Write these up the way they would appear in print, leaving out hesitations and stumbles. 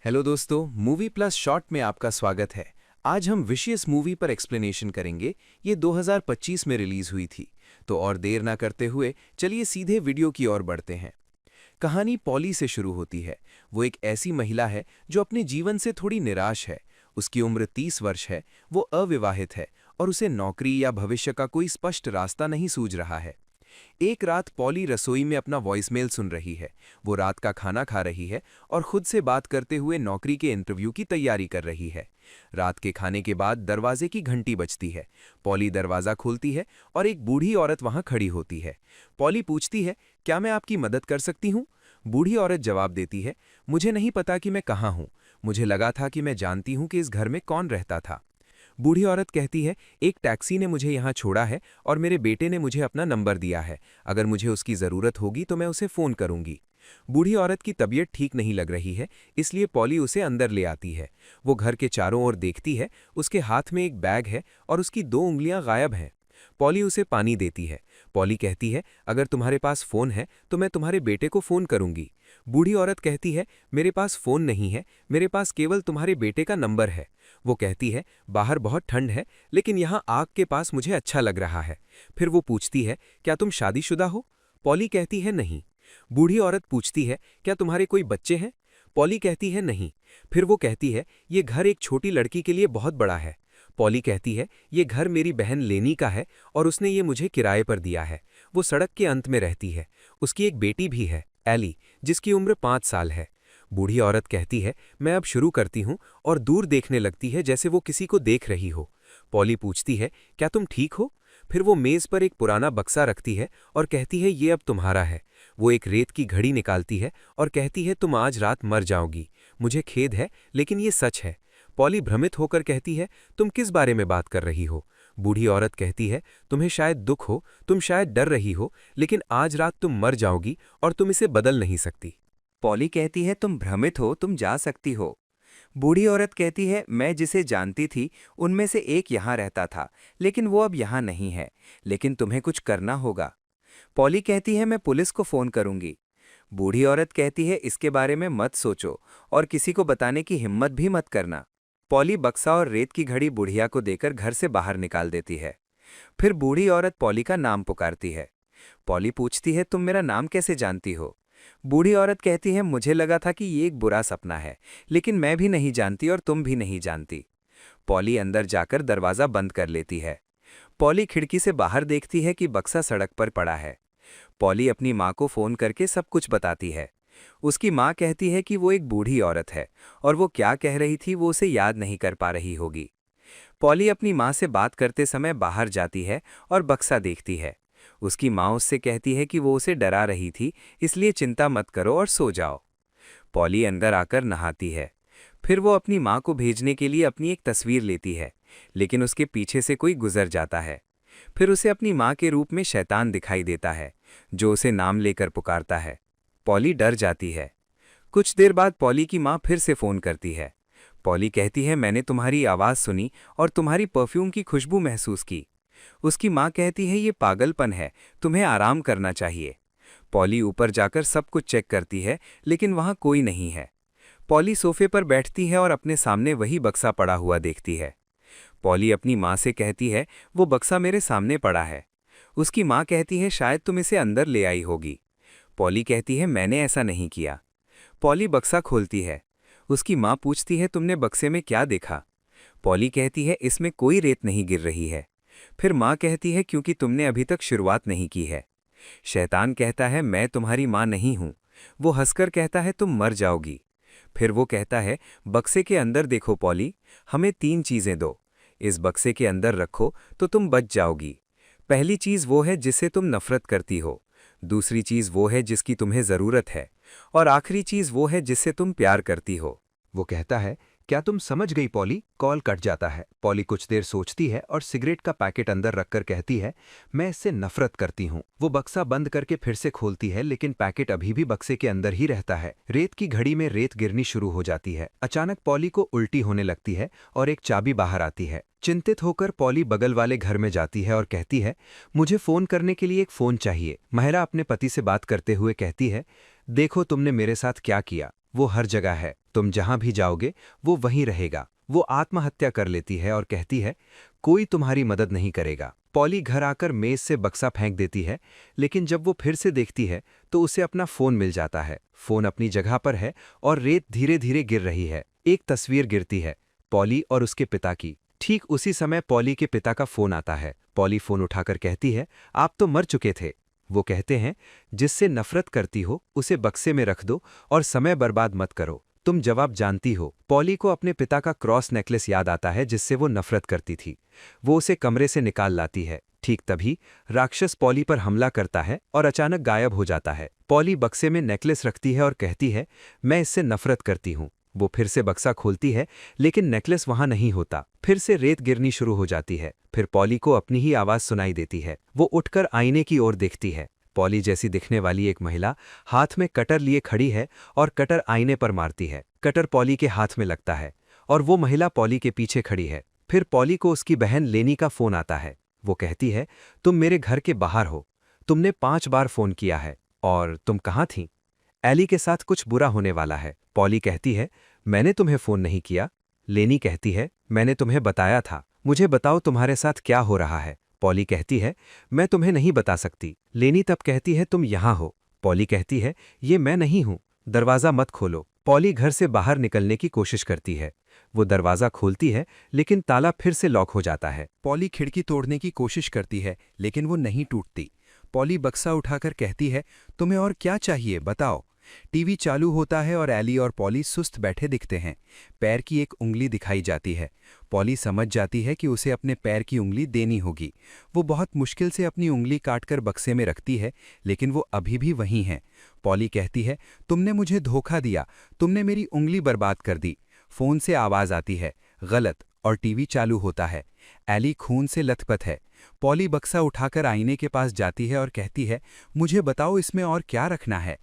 Hello दोस्तों, movie plus short में आपका स्वागत है। आज हम विशियस मूवी पर एक्सप्लेनेशन करेंगे। ये 2025 में रिलीज हुई थी। तो और देर ना करते हुए चलिए सीधे वीडियो की ओर बढ़ते हैं। कहानी पॉली से शुरू होती है। वो एक ऐसी महिला है जो अपने जीवन से थोड़ी निराश है। उसकी उम्र 30 वर्ष है, वो अविवाहित है और उसे नौकरी या भविष्य का कोई स्पष्ट रास्ता नहीं सूझ रहा है। एक रात पॉली रसोई में अपना वॉइसमेल सुन रही है। वो रात का खाना खा रही है और खुद से बात करते हुए नौकरी के इंटरव्यू की तैयारी कर रही है। रात के खाने के बाद दरवाजे की घंटी बजती है। पॉली दरवाजा खोलती है और एक बूढ़ी औरत वहां खड़ी होती है। पॉली पूछती है, क्या मैं आपकी मदद कर सकती हूँ? बूढ़ी औरत जवाब देती है, मुझे नहीं पता कि मैं कहाँ हूँ। मुझे लगा था कि मैं जानती हूँ कि इस घर में कौन रहता था। बूढ़ी औरत कहती है, एक टैक्सी ने मुझे यहाँ छोड़ा है और मेरे बेटे ने मुझे अपना नंबर दिया है। अगर मुझे उसकी ज़रूरत होगी तो मैं उसे फ़ोन करूँगी। बूढ़ी औरत की तबीयत ठीक नहीं लग रही है, इसलिए पॉली उसे अंदर ले आती है। वो घर के चारों ओर देखती है। उसके हाथ में एक बैग है और उसकी 2 उंगलियां गायब हैं। पॉली उसे पानी देती है। पॉली कहती है, अगर तुम्हारे पास फ़ोन है तो मैं तुम्हारे बेटे को फ़ोन करूँगी। बूढ़ी औरत कहती है, मेरे पास फ़ोन नहीं है, मेरे पास केवल तुम्हारे बेटे का नंबर है। वो कहती है, बाहर बहुत ठंड है, लेकिन यहाँ आग के पास मुझे अच्छा लग रहा है। फिर वो पूछती है, क्या तुम शादीशुदा हो? पॉली कहती है, नहीं। बूढ़ी औरत पूछती है, क्या तुम्हारे कोई बच्चे हैं? पॉली कहती है, नहीं। फिर वो कहती है, ये घर एक छोटी लड़की के लिए बहुत बड़ा है। पॉली कहती है, ये घर मेरी बहन लेनी का है और उसने ये मुझे किराए पर दिया है। वो सड़क के अंत में रहती है। उसकी एक बेटी भी है, एली, जिसकी उम्र 5 साल है। बूढ़ी औरत कहती है, मैं अब शुरू करती हूँ, और दूर देखने लगती है जैसे वो किसी को देख रही हो। पॉली पूछती है, क्या तुम ठीक हो? फिर वो मेज़ पर एक पुराना बक्सा रखती है और कहती है, ये अब तुम्हारा है। वो एक रेत की घड़ी निकालती है और कहती है, तुम आज रात मर जाओगी। मुझे खेद है, लेकिन ये सच है। पॉली भ्रमित होकर कहती है, तुम किस बारे में बात कर रही हो? बूढ़ी औरत कहती है, तुम्हें शायद दुख हो, तुम शायद डर रही हो, लेकिन आज रात तुम मर जाओगी और तुम इसे बदल नहीं सकती। पॉली कहती है, तुम भ्रमित हो, तुम जा सकती हो। बूढ़ी औरत कहती है, मैं जिसे जानती थी उनमें से एक यहाँ रहता था, लेकिन वो अब यहाँ नहीं है। लेकिन तुम्हें कुछ करना होगा। पॉली कहती है, मैं पुलिस को फोन करूंगी। बूढ़ी औरत कहती है, इसके बारे में मत सोचो और किसी को बताने की हिम्मत भी मत करना। पॉली बक्सा और रेत की घड़ी बुढ़िया को देकर घर से बाहर निकाल देती है। फिर बूढ़ी औरत पॉली का नाम पुकारती है। पॉली पूछती है, तुम मेरा नाम कैसे जानती हो? बूढ़ी औरत कहती है, मुझे लगा था कि ये एक बुरा सपना है, लेकिन मैं भी नहीं जानती और तुम भी नहीं जानती। पॉली अंदर जाकर दरवाजा बंद कर लेती है। पॉली खिड़की से बाहर देखती है कि बक्सा सड़क पर पड़ा है। पॉली अपनी माँ को फोन करके सब कुछ बताती है। उसकी माँ कहती है कि वो एक बूढ़ी औरत है और वो क्या कह रही थी वो उसे याद नहीं कर पा रही होगी। पॉली अपनी माँ से बात करते समय बाहर जाती है और बक्सा देखती है। उसकी माँ उससे कहती है कि वो उसे डरा रही थी, इसलिए चिंता मत करो और सो जाओ। पॉली अंदर आकर नहाती है। फिर वो अपनी माँ को भेजने के लिए अपनी एक तस्वीर लेती है, लेकिन उसके पीछे से कोई गुजर जाता है। फिर उसे अपनी माँ के रूप में शैतान दिखाई देता है, जो उसे नाम लेकर पुकारता है। पॉली डर जाती है। कुछ देर बाद पॉली की माँ फिर से फ़ोन करती है। पॉली कहती है, मैंने तुम्हारी आवाज़ सुनी और तुम्हारी परफ्यूम की खुशबू महसूस की। उसकी माँ कहती है, ये पागलपन है, तुम्हें आराम करना चाहिए। पॉली ऊपर जाकर सब कुछ चेक करती है, लेकिन वहाँ कोई नहीं है। पॉली सोफे पर बैठती है और अपने सामने वही बक्सा पड़ा हुआ देखती है। पॉली अपनी माँ से कहती है, वो बक्सा मेरे सामने पड़ा है। उसकी माँ कहती है, शायद तुम इसे अंदर ले आई होगी। पॉली कहती है, मैंने ऐसा नहीं किया। पॉली बक्सा खोलती है। उसकी माँ पूछती है, तुमने बक्से में क्या देखा? पॉली कहती है, इसमें कोई रेत नहीं गिर रही है। फिर माँ कहती है, क्योंकि तुमने अभी तक शुरुआत नहीं की है। शैतान कहता है, मैं तुम्हारी माँ नहीं हूँ। वो हंसकर कहता है, तुम मर जाओगी। फिर वो कहता है, बक्से के अंदर देखो पॉली, हमें 3 चीज़ें दो। इस बक्से के अंदर रखो तो तुम बच जाओगी। पहली चीज़ वो है जिससे तुम नफरत करती हो, दूसरी चीज़ वो है जिसकी तुम्हें ज़रूरत है, और आखिरी चीज़ वो है जिससे तुम प्यार करती हो। वो कहता है, क्या तुम समझ गई पॉली? कॉल कट जाता है। पॉली कुछ देर सोचती है और सिगरेट का पैकेट अंदर रखकर कहती है, मैं इससे नफरत करती हूँ। वो बक्सा बंद करके फिर से खोलती है, लेकिन पैकेट अभी भी बक्से के अंदर ही रहता है। रेत की घड़ी में रेत गिरनी शुरू हो जाती है। अचानक पॉली को उल्टी होने लगती है और एक चाबी बाहर आती है। चिंतित होकर पॉली बगल वाले घर में जाती है और कहती है, मुझे फोन करने के लिए एक फोन चाहिए। महिला अपने पति से बात करते हुए कहती है, देखो तुमने मेरे साथ क्या किया। वो हर जगह है, तुम जहां भी जाओगे वो वहीं रहेगा। वो आत्महत्या कर लेती है और कहती है, कोई तुम्हारी मदद नहीं करेगा। पॉली घर आकर मेज से बक्सा फेंक देती है, लेकिन जब वो फिर से देखती है तो उसे अपना फोन मिल जाता है। फोन अपनी जगह पर है और रेत धीरे धीरे गिर रही है। एक तस्वीर गिरती है, पॉली और उसके पिता की। ठीक उसी समय पॉली के पिता का फोन आता है। पॉली फोन उठाकर कहती है, आप तो मर चुके थे। वो कहते हैं, जिससे नफरत करती हो उसे बक्से में रख दो और समय बर्बाद मत करो। तुम जवाब जानती हो। पॉली को अपने पिता का क्रॉस नेकलेस याद आता है जिससे वो नफरत करती थी। वो उसे कमरे से निकाल लाती है। ठीक तभी राक्षस पॉली पर हमला करता है और अचानक गायब हो जाता है। पॉली बक्से में नेकलेस रखती है और कहती है, मैं इससे नफरत करती हूँ। वो फिर से बक्सा खोलती है, लेकिन नेकलेस वहां नहीं होता। फिर से रेत गिरनी शुरू हो जाती है। फिर पॉली को अपनी ही आवाज सुनाई देती है। वो उठकर आईने की ओर देखती है। पॉली जैसी दिखने वाली एक महिला हाथ में कटर लिए खड़ी है और कटर आईने पर मारती है। कटर पॉली के हाथ में लगता है और वो महिला पॉली के पीछे खड़ी है। फिर पॉली को उसकी बहन लेनी का फोन आता है। वो कहती है, तुम मेरे घर के बाहर हो। तुमने 5 बार फोन किया है और तुम कहाँ थीं? एली के साथ कुछ बुरा होने वाला है। पॉली कहती है, मैंने तुम्हें फोन नहीं किया। लेनी कहती है, मैंने तुम्हें बताया था। मुझे बताओ तुम्हारे साथ क्या हो रहा है। पॉली कहती है, मैं तुम्हें नहीं बता सकती। लेनी तब कहती है, तुम यहाँ हो। पॉली कहती है, ये मैं नहीं हूँ, दरवाज़ा मत खोलो। पॉली घर से बाहर निकलने की कोशिश करती है। वो दरवाज़ा खोलती है, लेकिन ताला फिर से लॉक हो जाता है। पॉली खिड़की तोड़ने की कोशिश करती है, लेकिन वो नहीं टूटती। पॉली बक्सा उठाकर कहती है, तुम्हें और क्या चाहिए, बताओ। टीवी चालू होता है और एली और पॉली सुस्त बैठे दिखते हैं। पैर की एक उंगली दिखाई जाती है। पॉली समझ जाती है कि उसे अपने पैर की उंगली देनी होगी। वो बहुत मुश्किल से अपनी उंगली काटकर बक्से में रखती है, लेकिन वो अभी भी वहीं है। पॉली कहती है, तुमने मुझे धोखा दिया, तुमने मेरी उंगली बर्बाद कर दी। फोन से आवाज आती है, गलत, और टीवी चालू होता है। एली खून से लथपथ है। पॉली बक्सा उठाकर आईने के पास जाती है और कहती है, मुझे बताओ इसमें और क्या रखना है।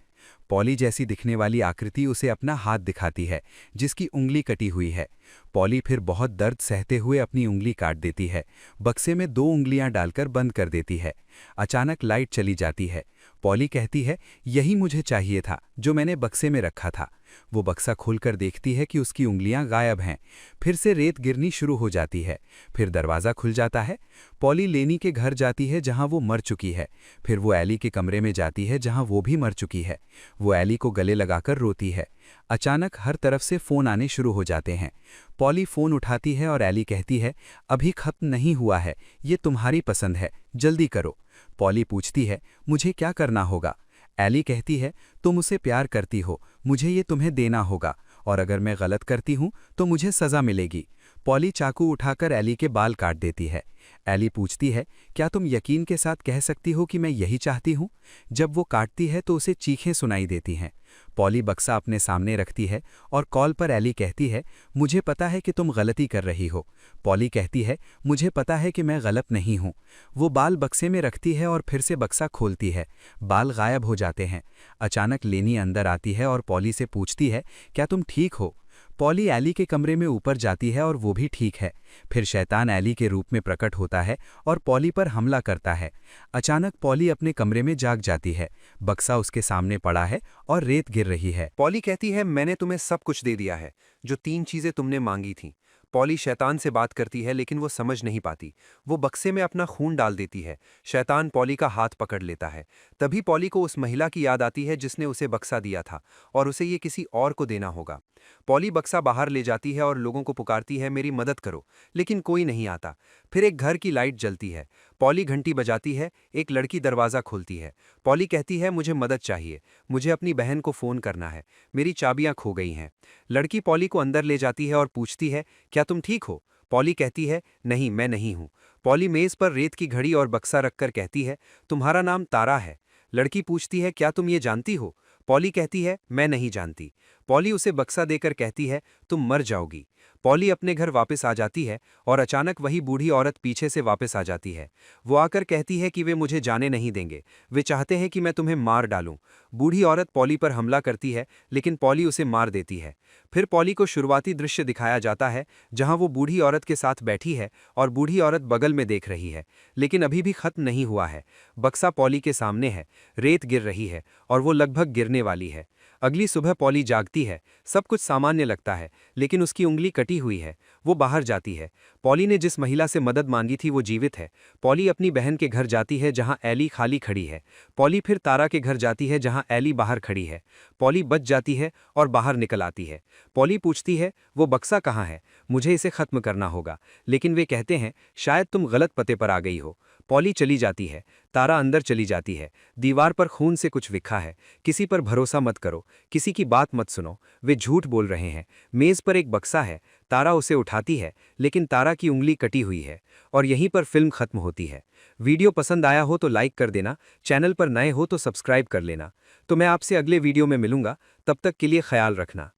पॉली जैसी दिखने वाली आकृति उसे अपना हाथ दिखाती है, जिसकी उंगली कटी हुई है। पॉली फिर बहुत दर्द सहते हुए अपनी उंगली काट देती है। बक्से में 2 उंगलियां डालकर बंद कर देती है। अचानक लाइट चली जाती है। पॉली कहती है, यही मुझे चाहिए था जो मैंने बक्से में रखा था। वो बक्सा खोलकर देखती है कि उसकी उंगलियां गायब हैं। फिर से रेत गिरनी शुरू हो जाती है। फिर दरवाज़ा खुल जाता है। पॉली लेनी के घर जाती है जहां वो मर चुकी है। फिर वो एली के कमरे में जाती है जहां वो भी मर चुकी है। वो एली को गले लगाकर रोती है। अचानक हर तरफ से फ़ोन आने शुरू हो जाते हैं। पॉली फ़ोन उठाती है और एली कहती है, अभी खत्म नहीं हुआ है, ये तुम्हारी पसंद है, जल्दी करो। पॉली पूछती है, मुझे क्या करना होगा? एली कहती है, तुम उसे प्यार करती हो, मुझे ये तुम्हें देना होगा, और अगर मैं गलत करती हूँ तो मुझे सज़ा मिलेगी। पॉली चाकू उठाकर एली के बाल काट देती है। एली पूछती है, क्या तुम यकीन के साथ कह सकती हो कि मैं यही चाहती हूँ? जब वो काटती है तो उसे चीखें सुनाई देती हैं। पॉली बक्सा अपने सामने रखती है और कॉल पर एली कहती है, मुझे पता है कि तुम गलती कर रही हो। पॉली कहती है, मुझे पता है कि मैं गलत नहीं हूँ। वो बाल बक्से में रखती है और फिर से बक्सा खोलती है। बाल गायब हो जाते हैं। अचानक लेनी अंदर आती है और पॉली से पूछती है, क्या तुम ठीक हो? पॉली एली के कमरे में ऊपर जाती है और वो भी ठीक है। फिर शैतान एली के रूप में प्रकट होता है और पॉली पर हमला करता है। अचानक पॉली अपने कमरे में जाग जाती है। बक्सा उसके सामने पड़ा है और रेत गिर रही है। पॉली कहती है, मैंने तुम्हें सब कुछ दे दिया है, जो 3 चीजें तुमने मांगी थीं। पॉली शैतान से बात करती है, लेकिन वो समझ नहीं पाती। वो बक्से में अपना खून डाल देती है। शैतान पॉली का हाथ पकड़ लेता है। तभी पॉली को उस महिला की याद आती है जिसने उसे बक्सा दिया था, और उसे ये किसी और को देना होगा। पॉली बक्सा बाहर ले जाती है और लोगों को पुकारती है, मेरी मदद करो, लेकिन कोई नहीं आता। फिर एक घर की लाइट जलती है। पॉली घंटी बजाती है। एक लड़की दरवाज़ा खोलती है। पॉली कहती है, मुझे मदद चाहिए, मुझे अपनी बहन को फ़ोन करना है, मेरी चाबियां खो गई हैं। लड़की पॉली को अंदर ले जाती है और पूछती है, क्या तुम ठीक हो? पॉली कहती है, नहीं, मैं नहीं हूँ। पॉली मेज़ पर रेत की घड़ी और बक्सा रखकर कहती है, तुम्हारा नाम तारा है। लड़की पूछती है, क्या तुम ये जानती हो? पॉली कहती है, मैं नहीं जानती। पॉली उसे बक्सा देकर कहती है, तुम मर जाओगी। पॉली अपने घर वापस आ जाती है और अचानक वही बूढ़ी औरत पीछे से वापस आ जाती है। वो आकर कहती है कि वे मुझे जाने नहीं देंगे, वे चाहते हैं कि मैं तुम्हें मार डालूं। बूढ़ी औरत पॉली पर हमला करती है, लेकिन पॉली उसे मार देती है। फिर पॉली को शुरुआती दृश्य दिखाया जाता है जहां वो बूढ़ी औरत के साथ बैठी है और बूढ़ी औरत बगल में देख रही है। लेकिन अभी भी खत्म नहीं हुआ है। बक्सा पॉली के सामने है, रेत गिर रही है और वो लगभग गिरने वाली है। अगली सुबह पॉली जागती है, सब कुछ सामान्य लगता है, लेकिन उसकी उंगली कटी हुई है। वो बाहर जाती है। पॉली ने जिस महिला से मदद मांगी थी वो जीवित है। पॉली अपनी बहन के घर जाती है जहां एली खाली खड़ी है। पॉली फिर तारा के घर जाती है जहां एली बाहर खड़ी है। पॉली बच जाती है और बाहर निकल आती है। पॉली पूछती है, वो बक्सा कहाँ है? मुझे इसे खत्म करना होगा। लेकिन वे कहते हैं, शायद तुम गलत पते पर आ गई हो। पॉली चली जाती है। तारा अंदर चली जाती है। दीवार पर खून से कुछ लिखा है। किसी पर भरोसा मत करो, किसी की बात मत सुनो, वे झूठ बोल रहे हैं। मेज पर एक बक्सा है। तारा उसे उठाती है, लेकिन तारा की उंगली कटी हुई है। और यहीं पर फिल्म खत्म होती है। वीडियो पसंद आया हो तो लाइक कर देना, चैनल पर नए हो तो सब्सक्राइब कर लेना। तो मैं आपसे अगले वीडियो में मिलूंगा, तब तक के लिए ख्याल रखना।